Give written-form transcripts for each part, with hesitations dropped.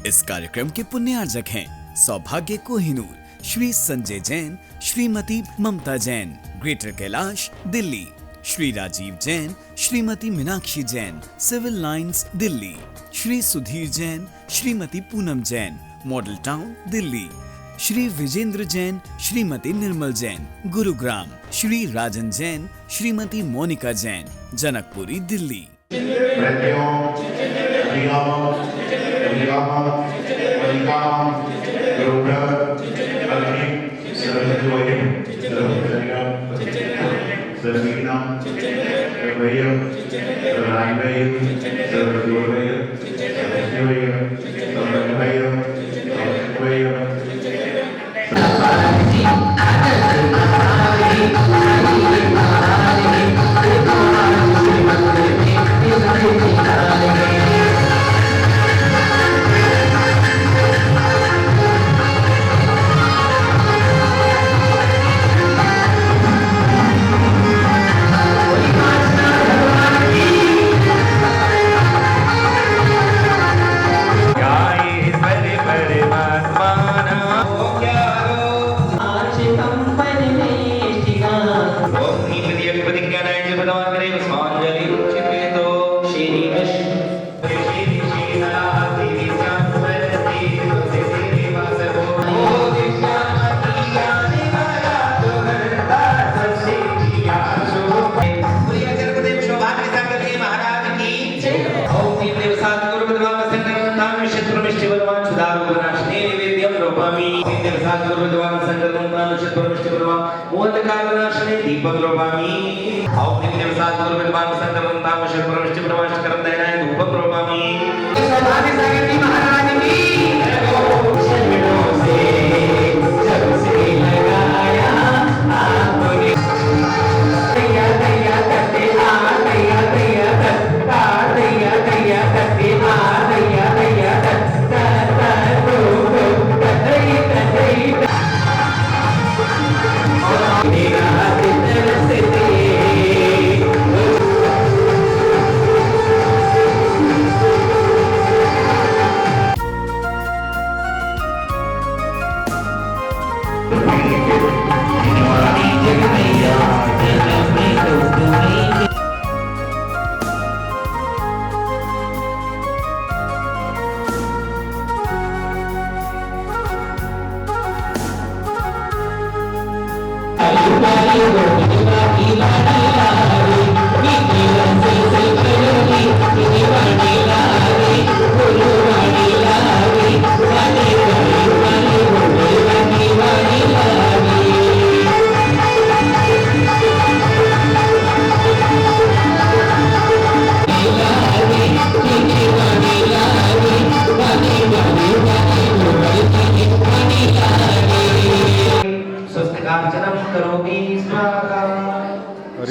इस कार्यक्रम के पुण्यार्जक हैं Saubhagya Kohinoor, Shri Sanjay Jain, Shrimati Mamta Jain, Greater Kailash, Delhi, Shri Rajiv Jain, Shrimati Meenakshi Jain, Civil Lines, Delhi, Shri Sudhir Jain, Shrimati Poonam Jain, Model Town, Delhi, Shri Vijender Jain, Shrimati Nirmal Jain, Gurugram, Shri Rajan Jain, Shrimati Monika Jain, Janakpuri, Delhi. दीपक रोपामी औ नित्य सात गुरु विद्वान संतम ताम शक्र विष्णु प्रवास करम देनाय धूप रोपामी सौभाग्य सागर की महारानी की शरणों से जब से लगाया आपने दैया दैया करते आ दैया दैया करता दैया दैया करते आ दैया दैया करता तो कतई कतई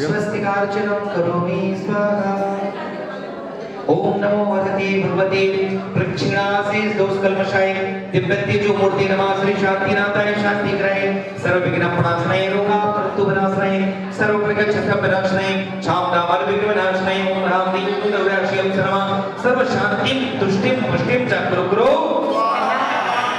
स्वस्तिकार्चनं करोमि स्वाहा। ओम नमो भगवते भगवते प्रक्षिणासे दोष कल्मषाय दिव्यते जो मूर्ति नमः श्री शांतिनाथाय शांति ग्रहे सर्व विघ्न प्रणाशनाय रोगा प्रतु विनाशनाय सर्व विघ्न छत्र विनाशनाय छामना बल विघ्न विनाशनाय ओम राम दीन दुर्गाक्षयं शर्मा सर्व शांतिं तुष्टिं पुष्टिं च कुरु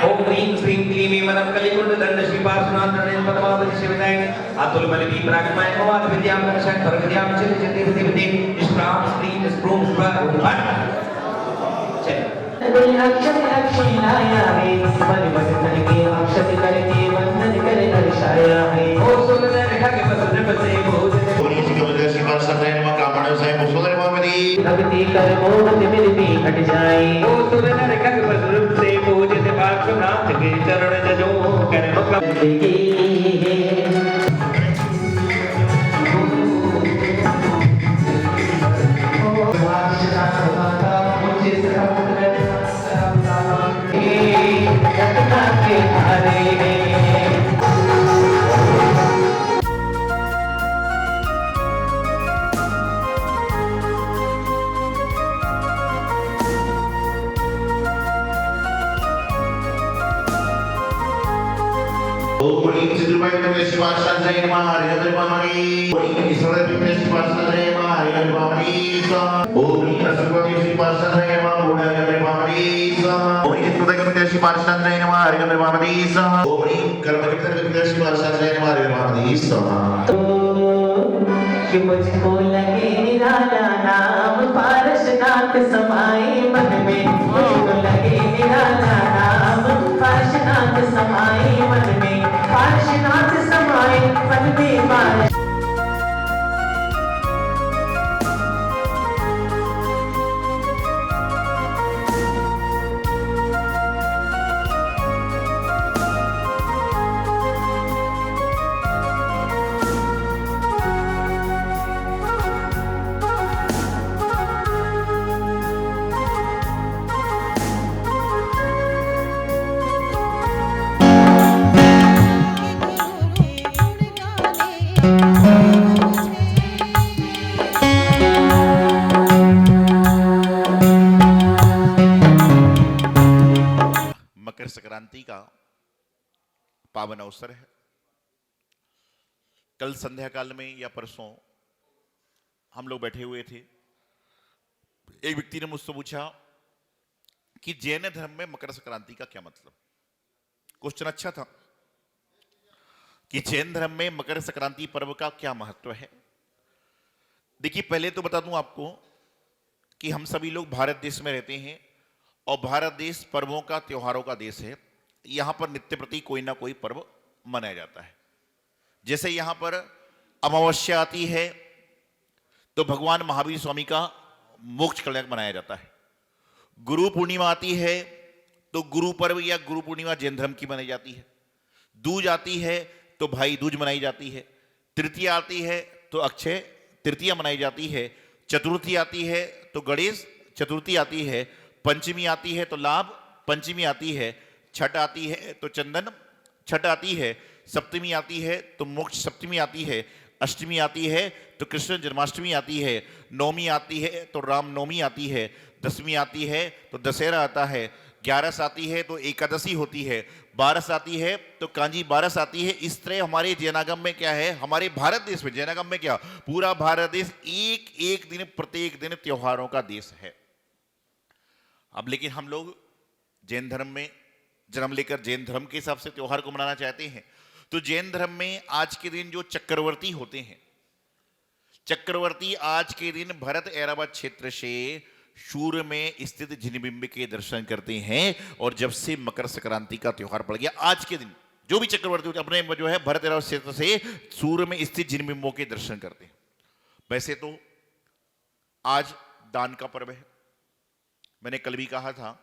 ओम ह्रीं श्रीं क्लीं मनम कलिकुंड दंड श्री पार्श्वनाथ पद्मावती शिवदाय अतुल बलवी प्रागमय भवाद विद्यां दर्शन कर विद्यां चित चित देवते स्प्राम स्त्रीं स्प्रूम स्प्राम चल अक्षत अक्षिणाया है मन बंधन के अक्षत करके बंधन करे दर्शाया है ओ सुंदर रेखा के बसने बसे भोज पुनीत के वजह से पास सदाए नमः कामण से मुसलमान मामदी भक्ति कर मोह मेरे भी हट जाए ओ सुंदर रेखा के बसने से भोज से पार्श्वनाथ के चरण जजो कर्म कब ओम ह्रीं चतुर्भुज पार्षदाय नमः हरिं नमामि। ओम ह्रीं ईश्वरदेव पार्षदाय नमः हरिं नमामि। ओम ह्रीं असुरदेव पार्षदाय नमः हरिं नमामि। ओम ह्रीं चित्रदेव पार्षदाय नमः हरिं नमामि। ओम ह्रीं कर्मदेव पार्षदाय नमः हरिं नमामि। कि मुझको लगे निराला नाम पारसनाथ समाए मन में, मुझको लगे निराला नाम पारसनाथ समाए मन में, पारसनाथ समाए मन में पारस। मकर संक्रांति का पावन अवसर है। कल संध्या काल में या परसों हम लोग बैठे हुए थे। एक व्यक्ति ने मुझसे पूछा कि जैन धर्म में मकर संक्रांति का क्या मतलब। क्वेश्चन अच्छा था कि जैन धर्म में मकर संक्रांति पर्व का क्या महत्व है। देखिए, पहले तो बता दूं आपको कि हम सभी लोग भारत देश में रहते हैं और भारत देश पर्वों का, त्योहारों का देश है। यहां पर नित्य प्रति कोई ना कोई पर्व मनाया जाता है। जैसे यहां पर अमावस्या आती है तो भगवान महावीर स्वामी का मोक्ष कल्याण मनाया जाता है। गुरु पूर्णिमा आती है तो गुरु पर्व या गुरु पूर्णिमा जैन धर्म की मनाई जाती है। दूज आती है तो भाई दूज मनाई जाती है। तृतीया आती है तो अक्षय तृतीया मनाई जाती है। चतुर्थी आती है तो गणेश चतुर्थी आती है। पंचमी आती है तो लाभ पंचमी आती है। छठ आती है तो चंदन छठ आती है। सप्तमी आती है तो मोक्ष सप्तमी आती है। अष्टमी आती है तो कृष्ण जन्माष्टमी आती है। नवमी आती है तो राम नवमी आती है। दसवीं आती है तो दशहरा आता है। 11 आती है तो एकादशी होती है। 12 आती है तो कांजी 12 आती है। इस तरह हमारे जैनागम में क्या है, हमारे भारत देश में जैनागम में क्या, पूरा भारत देश एक एक दिन प्रत्येक दिन त्योहारों का देश है। अब लेकिन हम लोग जैन धर्म में जन्म लेकर जैन धर्म के हिसाब से त्योहार को मनाना चाहते हैं। तो जैन धर्म में आज के दिन जो चक्रवर्ती होते हैं, चक्रवर्ती आज के दिन भरत ऐरावत क्षेत्र से शूर में स्थित जिनबिंब के दर्शन करते हैं। और जब से मकर संक्रांति का त्योहार पड़ गया, आज के दिन जो भी चक्रवर्ती होते अपने जो है भरत ऐरावत क्षेत्र से सूर्य में स्थित जिनबिंबों के दर्शन करते हैं। वैसे तो आज दान का पर्व है। मैंने कल भी कहा था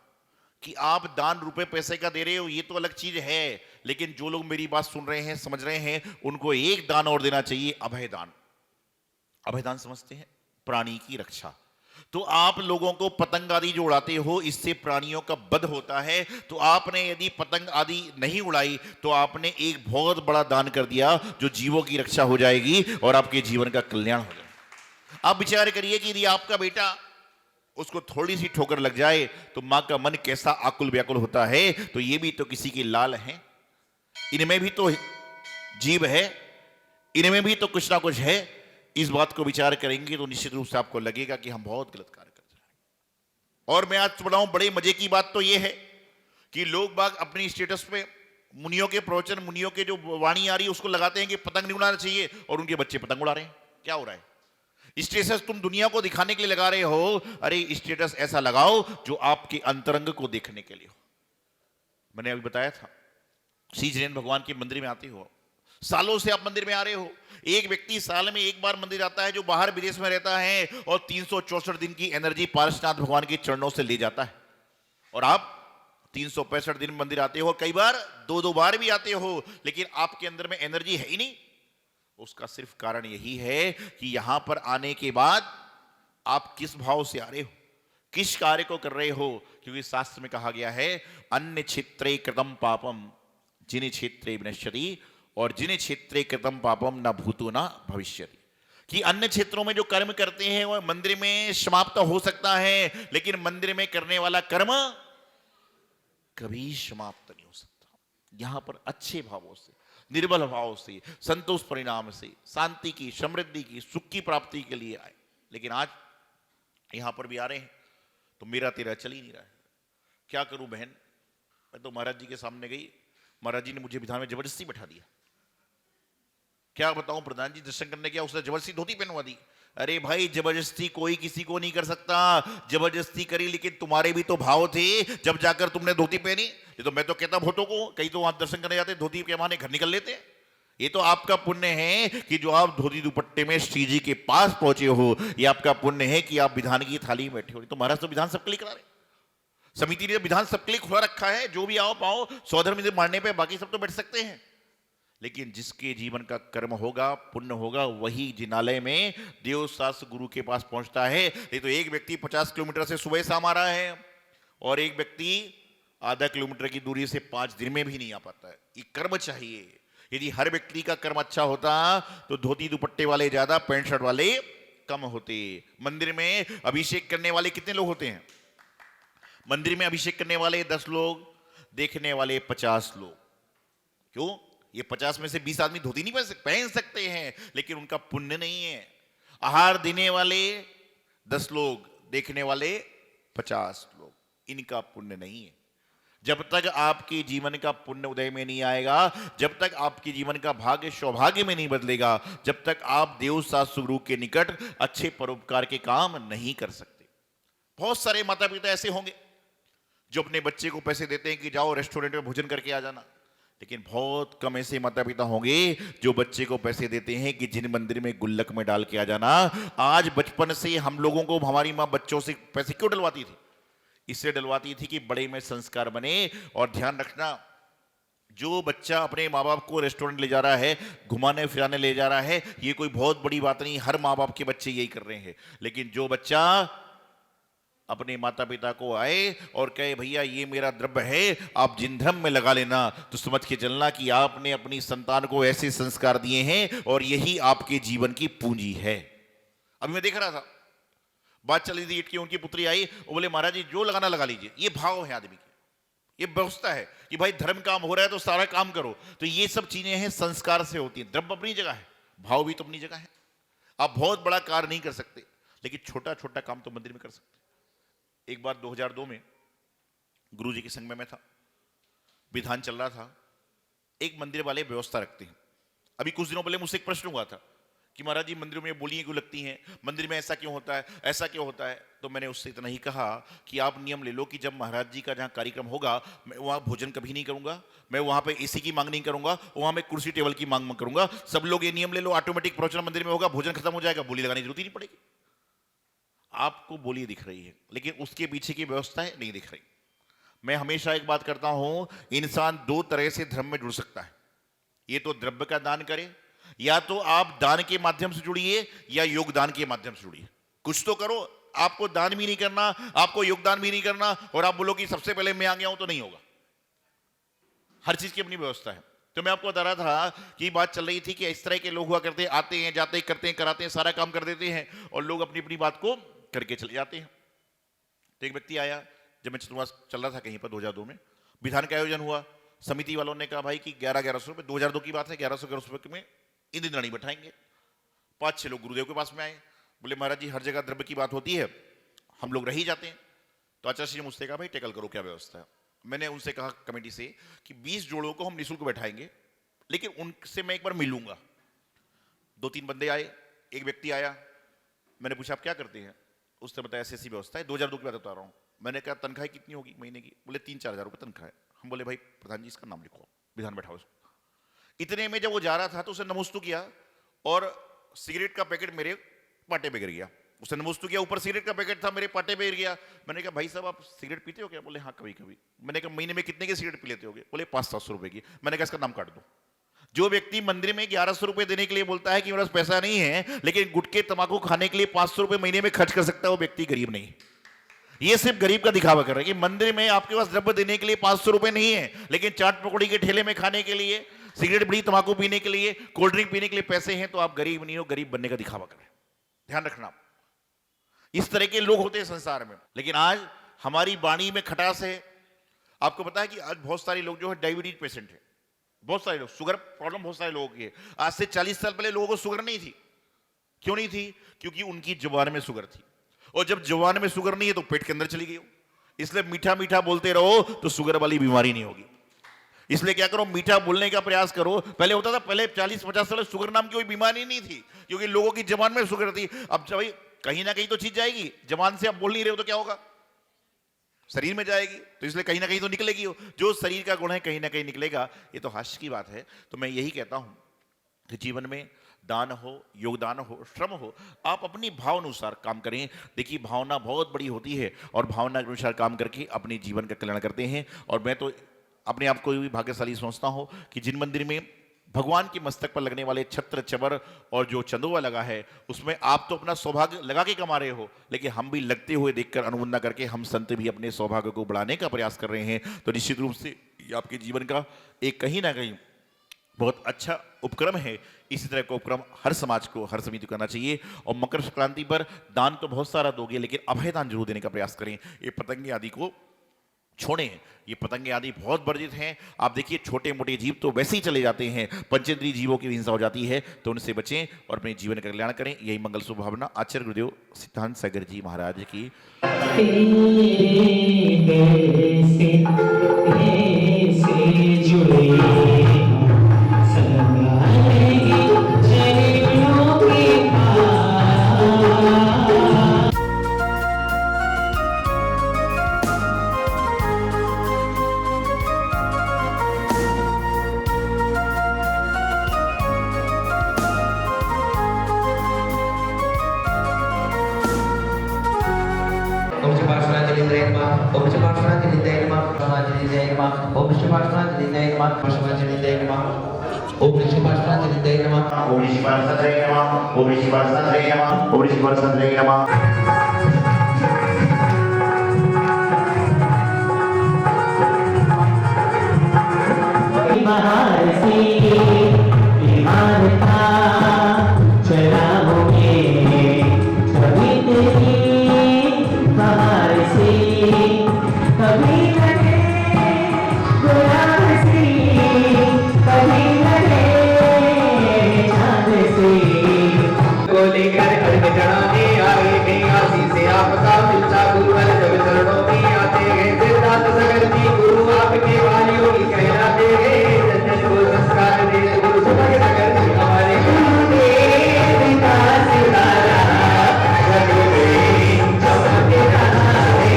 कि आप दान रुपए पैसे का दे रहे हो, ये तो अलग चीज है, लेकिन जो लोग मेरी बात सुन रहे हैं, समझ रहे हैं, उनको एक दान और देना चाहिए, अभय दान। अभय दान समझते हैं? प्राणी की रक्षा। तो आप लोगों को पतंग आदि जो उड़ाते हो, इससे प्राणियों का वध होता है। तो आपने यदि पतंग आदि नहीं उड़ाई तो आपने एक बहुत बड़ा दान कर दिया, जो जीवों की रक्षा हो जाएगी और आपके जीवन का कल्याण हो जाएगा। आप विचार करिए कि यदि आपका बेटा, उसको थोड़ी सी ठोकर लग जाए तो मां का मन कैसा आकुल व्याकुल होता है। तो ये भी तो किसी के लाल हैं, इनमें भी तो जीव है, इनमें भी तो कुछ ना कुछ है। इस बात को विचार करेंगे तो निश्चित रूप से आपको लगेगा कि हम बहुत गलत कार्य कर रहे हैं। और मैं आज बताऊं, बड़े मजे की बात तो यह है कि लोग बाग अपनी स्टेटस पे मुनियों के प्रवचन, मुनियों के जो वाणी आ रही है उसको लगाते हैं कि पतंग नहीं उड़ाना चाहिए, और उनके बच्चे पतंग उड़ा रहे हैं। क्या हो रहा है? स्टेटस तुम दुनिया को दिखाने के लिए लगा रहे हो। अरे स्टेटस ऐसा लगाओ जो आपके अंतरंग को देखने के लिए हो। मैंने अभी बताया था, श्री जैन भगवान के मंदिर में आते हो, सालों से आप मंदिर में आ रहे हो। एक व्यक्ति साल में एक बार मंदिर आता है जो बाहर विदेश में रहता है, और 364 दिन की एनर्जी पारसनाथ भगवान के चरणों से ले जाता है। और आप 365 दिन मंदिर आते हो, कई बार 2-2 बार भी आते हो, लेकिन आपके अंदर में एनर्जी है ही नहीं। उसका सिर्फ कारण यही है कि यहां पर आने के बाद आप किस भाव से आ रहे हो, किस कार्य को कर रहे हो। क्योंकि शास्त्र में कहा गया है, अन्य क्षेत्रे कृतम पापम जिन क्षेत्रे विनश्यति, और जिन क्षेत्रे कृतम पापम न भूतो न भविष्यति। कि अन्य क्षेत्रों में जो कर्म करते हैं वो मंदिर में समाप्त हो सकता है, लेकिन मंदिर में करने वाला कर्म कभी समाप्त नहीं हो सकता। यहां पर अच्छे भावों से, निर्बल भाव से, संतोष परिणाम से, शांति की, समृद्धि की, सुख की प्राप्ति के लिए आए। लेकिन आज यहां पर भी आ रहे हैं तो मेरा तेरा चल ही नहीं रहा है। क्या करूं बहन, मैं तो महाराज जी के सामने गई, महाराज जी ने मुझे विधान में जबरदस्ती बैठा दिया। क्या बताऊं प्रधान जी, दर्शन करने गया, उसने जबरदस्ती धोती पहनवा दी। अरे भाई, जबरदस्ती कोई किसी को नहीं कर सकता, जबरदस्ती करी, लेकिन तुम्हारे भी तो भाव थे जब जाकर तुमने धोती पहनी। ये तो मैं तो कहता बहुतों को, कई तो वहां दर्शन करने जाते धोती के बहाने घर निकल लेते हैं। ये तो आपका पुण्य है कि जो आप धोती दुपट्टे में श्री जी के पास पहुंचे हो, ये आपका पुण्य है कि आप विधान की थाली में बैठे हो। तो महाराज तो विधान सबके लिए करा रहे, समिति ने विधान सबके लिए खुला रखा है, जो भी आओ पाओ, स्वधर्म मारने पे बाकी सब तो बैठ सकते हैं। लेकिन जिसके जीवन का कर्म होगा, पुण्य होगा, वही जिनालय में देव शास्त्र गुरु के पास पहुंचता है। ये तो एक व्यक्ति 50 किलोमीटर से सुबह शाम आ रहा है और एक व्यक्ति आधा किलोमीटर की दूरी से 5 दिन में भी नहीं आ पाता है। ये कर्म चाहिए। यदि हर व्यक्ति का कर्म अच्छा होता तो धोती दुपट्टे वाले ज्यादा, पैंट शर्ट वाले कम होते। मंदिर में अभिषेक करने वाले कितने लोग होते हैं? मंदिर में अभिषेक करने वाले 10 लोग, देखने वाले 50 लोग। क्यों? ये 50 में से 20 आदमी धोती नहीं पहन सकते हैं, लेकिन उनका पुण्य नहीं है। आहार देने वाले 10 लोग, देखने वाले 50 लोग, इनका पुण्य नहीं है। जब तक आपके जीवन का पुण्य उदय में नहीं आएगा, जब तक आपके जीवन का भाग्य सौभाग्य में नहीं बदलेगा, जब तक आप देव शास्त्र गुरु के निकट अच्छे परोपकार के काम नहीं कर सकते। बहुत सारे माता पिता ऐसे होंगे जो अपने बच्चे को पैसे देते हैं कि जाओ रेस्टोरेंट में भोजन करके आ जाना, लेकिन बहुत कम ऐसे माता पिता होंगे जो बच्चे को पैसे देते हैं कि जिन मंदिर में गुल्लक में डाल के आ जाना। आज बचपन से हम लोगों को हमारी माँ बच्चों से पैसे क्यों डलवाती थी? इससे डलवाती थी कि बड़े में संस्कार बने। और ध्यान रखना, जो बच्चा अपने माँ बाप को रेस्टोरेंट ले जा रहा है, घुमाने फिराने ले जा रहा है, ये कोई बहुत बड़ी बात नहीं, हर माँ बाप के बच्चे यही कर रहे हैं। लेकिन जो बच्चा अपने माता पिता को आए और कहे भैया ये मेरा द्रव्य है, आप जिन धर्म में लगा लेना, तो समझ के चलना कि आपने अपनी संतान को ऐसे संस्कार दिए हैं और यही आपके जीवन की पूंजी है। अभी मैं देख रहा था, बात चल रही थी, ईट की उनकी पुत्री आई, वो बोले महाराज जी जो लगाना लगा लीजिए। ये भाव है आदमी के, ये व्यवस्था है कि भाई धर्म काम हो रहा है तो सारा काम करो। तो ये सब चीजें हैं, संस्कार से होती है। द्रव्य अपनी जगह है, भाव भी तो अपनी जगह है। आप बहुत बड़ा कार्य नहीं कर सकते, लेकिन छोटा छोटा काम तो मंदिर में कर सकते। एक बार 2002 में गुरुजी के संग में मैं था, विधान चल रहा था। एक मंदिर वाले व्यवस्था रखते हैं। अभी कुछ दिनों पहले मुझसे एक प्रश्न हुआ था कि महाराज जी मंदिरों में बोलियां क्यों लगती हैं, मंदिर में ऐसा क्यों होता है, ऐसा क्यों होता है? तो मैंने उससे इतना ही कहा कि आप नियम ले लो कि जब महाराज जी का जहाँ कार्यक्रम होगा, मैं वहाँ भोजन कभी नहीं करूंगा, मैं वहाँ पे एसी की मांग नहीं करूंगा, वहाँ मैं कुर्सी टेबल की मांग करूंगा। सब लोग ये नियम ले लो, ऑटोमेटिक प्रवचन मंदिर में होगा, भोजन खत्म हो जाएगा, बोली लगाने की जरूरत ही नहीं पड़ेगी। आपको बोली दिख रही है, लेकिन उसके पीछे की व्यवस्थाएं नहीं दिख रही। मैं हमेशा एक बात करता हूं, इंसान 2 तरह से धर्म में जुड़ सकता है। ये तो द्रव्य का दान करे, या तो आप दान के माध्यम से जुड़िए या योगदान के माध्यम से जुड़िए। कुछ तो करो। आपको दान भी नहीं करना, आपको योगदान भी नहीं करना, और आप बोलो कि सबसे पहले मैं आ गया हूं, तो नहीं होगा। हर चीज की अपनी व्यवस्था है। तो मैं आपको बता रहा था कि बात चल रही थी कि इस तरह के लोग हुआ करते, आते हैं, जाते हैं, करते हैं, कराते हैं, सारा काम कर देते हैं, और लोग अपनी अपनी बात को करके चले जाते हैं। तो एक व्यक्ति आया, जब मैं चतुर्मास चल रहा था कहीं पर 2002 में, विधान का आयोजन हुआ। समिति वालों ने कहा भाई कि 1100 रुपये, 2002 की बात है, 1100 रुपये में इंद्रदानी बैठाएंगे। 5-6 लोग गुरुदेव के पास में आए, बोले महाराज जी हर जगह द्रव्य की बात होती है, हम लोग रह ही जाते हैं। तो आचार्य जी ने मुझसे कहा भाई टेकल करो, क्या व्यवस्था है। मैंने उनसे कहा कमेटी से कि 20 जोड़ों को हम निःशुल्क बैठाएंगे, लेकिन उनसे मैं एक बार मिलूंगा। 2-3 बंदे आए, एक व्यक्ति आया, मैंने पूछा आप क्या करते हैं? उसने बताया ऐसी व्यवस्था है। 2002 की बात बता रहा हूँ। मैंने कहा तनख्वाह कितनी होगी महीने की? बोले 3-4 हज़ार रुपये तनख्वाह है। हम बोले भाई प्रधान जी इसका नाम लिखो, विधान बैठाओ इसको। इतने में जब वो जा रहा था तो उसने नमस्तु किया और सिगरेट का पैकेट मेरे पाटे पे गिर गया। उसने नमस्तु किया, ऊपर सिगरेट का पैकेट था, मेरे पाटे पे गिर गया। मैंने कहा भाई साहब आप सिगरेट पीते हो क्या? बोले हाँ कभी कभी। मैंने कहा महीने में कितने की सिगरेट पी लेते होगे? बोले 500-700 रुपए की। मैंने कहा इसका नाम काट दो। जो व्यक्ति मंदिर में 1100 रुपए देने के लिए बोलता है कि मेरे पास पैसा नहीं है, लेकिन गुटखे तंबाकू खाने के लिए 500 रुपए महीने में खर्च कर सकता है, वो व्यक्ति गरीब नहीं। ये सिर्फ गरीब का दिखावा कर रहा है कि मंदिर में आपके पास द्रव्य देने के लिए 500 रुपए नहीं है, लेकिन चाट पकौड़ी के ठेले में खाने के लिए, सिगरेट बीड़ी तंबाकू पीने के लिए, कोल्ड ड्रिंक पीने के लिए पैसे हैं, तो आप गरीब नहीं हो, गरीब बनने का दिखावा कर रहे हैं। ध्यान रखना, इस तरह के लोग होते हैं संसार में। लेकिन आज हमारी वाणी में खटास है। आपको पता है कि आज बहुत सारे लोग जो है डायबिटीज पेशेंट है, बहुत सारे लोग, शुगर प्रॉब्लम बहुत सारे लोगों की है। आज से 40 साल पहले लोगों को शुगर नहीं थी। क्यों नहीं थी? क्योंकि उनकी जुबान में शुगर थी, और जब जुबान में शुगर नहीं है तो पेट के अंदर चली गई हो। इसलिए मीठा मीठा बोलते रहो तो शुगर वाली बीमारी नहीं होगी। इसलिए क्या करो, मीठा बोलने का प्रयास करो। पहले होता था, पहले 40-50 साल शुगर नाम की कोई बीमारी नहीं थी, क्योंकि लोगों की जबान में शुगर थी। अब भाई कहीं ना कहीं तो चीज जाएगी, जबान से आप बोल नहीं रहे हो तो क्या होगा, शरीर में जाएगी, तो इसलिए कहीं ना कहीं तो निकलेगी। जो शरीर का गुण है कहीं ना कहीं निकलेगा। ये तो हास्य की बात है। तो मैं यही कहता हूं कि जीवन में दान हो, योगदान हो, श्रम हो, आप अपनी भाव अनुसार काम करें। देखिए, भावना बहुत बड़ी होती है, और भावना के अनुसार काम करके अपने जीवन का कल्याण करते हैं। और मैं तो अपने आप को भी भाग्यशाली समझता हूं कि जिन मंदिर में भगवान के मस्तक पर लगने वाले छत्र चबर और जो चंदुआ लगा है, उसमें आप तो अपना सौभाग्य लगा के कमा रहे हो, लेकिन हम भी लगते हुए देखकर अनुमोदना करके हम संत भी अपने सौभाग्य को बढ़ाने का प्रयास कर रहे हैं। तो निश्चित रूप से ये आपके जीवन का एक कहीं ना कहीं बहुत अच्छा उपक्रम है। इसी तरह का उपक्रम हर समाज को, हर समिति को करना चाहिए। और मकर संक्रांति पर दान तो बहुत सारा दोगे, लेकिन अभय दान जरूर देने का प्रयास करें। ये पतंगे आदि को छोड़ें, ये पतंगे आदि बहुत वर्जित हैं। आप देखिए, छोटे मोटे जीव तो वैसे ही चले जाते हैं, पंचेंद्रीय जीवों की हिंसा हो जाती है, तो उनसे बचें और अपने जीवन का कल्याण करें। यही मंगल शुभ भावना आचार्य गुरुदेव सिद्धांत सागर जी महाराज की। ओम शिवार्चनांजलिंद्राय नमः। ओम शिवार्चनांजलिंद्राय नमः। शिवार्चनांजलिंद्राय नमः। ओम शिवार्चनांजलिंद्राय नमः। शिवार्चनांजलिंद्राय नमः। ओम शिवार्चनांजलिंद्राय नमः। ओम शिवार्चनांजलिंद्राय नमः। ओम शिवार्चनांजलिंद्राय नमः। ओम शिवार्चनांजलिंद्राय नमः। बाहर से बीमार था, चला मुझे कभी तेरी बाहर से, कभी लगे गुलाब से, कभी लगे चांद से। को लेकर अर्घ चढ़ाने आए थे, आसी से आपका मिलता गुरुवर जब चरणों में आते हैं। सिद्धार्थ सागर जी गुरु आपके वालियों की कहलाते हैं। जन्नत को संस्कार दे गुरु सागर जी हमारे विकास तारा जग में चमक रहा है।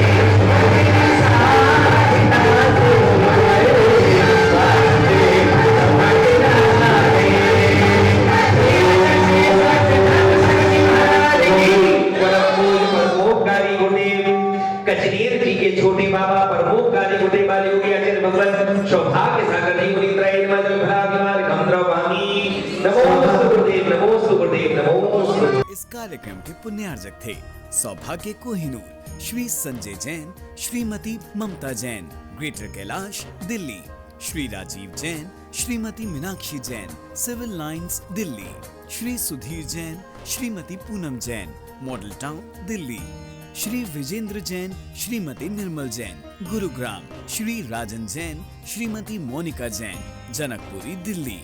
कचनेर जी के छोटे बाबा प्रमुखकारी गुटे वाले योगी आचार्य भगवान सौभाग्य सागर जी मुनिंद्राय नमः। भलाभिमान गंधर्वाणी नमो गुरुदेव, नमो सुगुरुदेव, नमो। इस कार्यक्रम के पुण्यार्जक थे Saubhagya Kohinoor, Shri Sanjay Jain, Shrimati Mamta Jain, Greater Kailash Delhi, Shri Rajiv Jain, Shrimati Meenakshi Jain, Civil Lines Delhi, Shri Sudhir Jain, Shrimati Poonam Jain, Model Town Delhi, Shri Vijender Jain, Shrimati Nirmal Jain, Gurugram, Shri Rajan Jain, Shrimati Monika Jain, Janakpuri Delhi.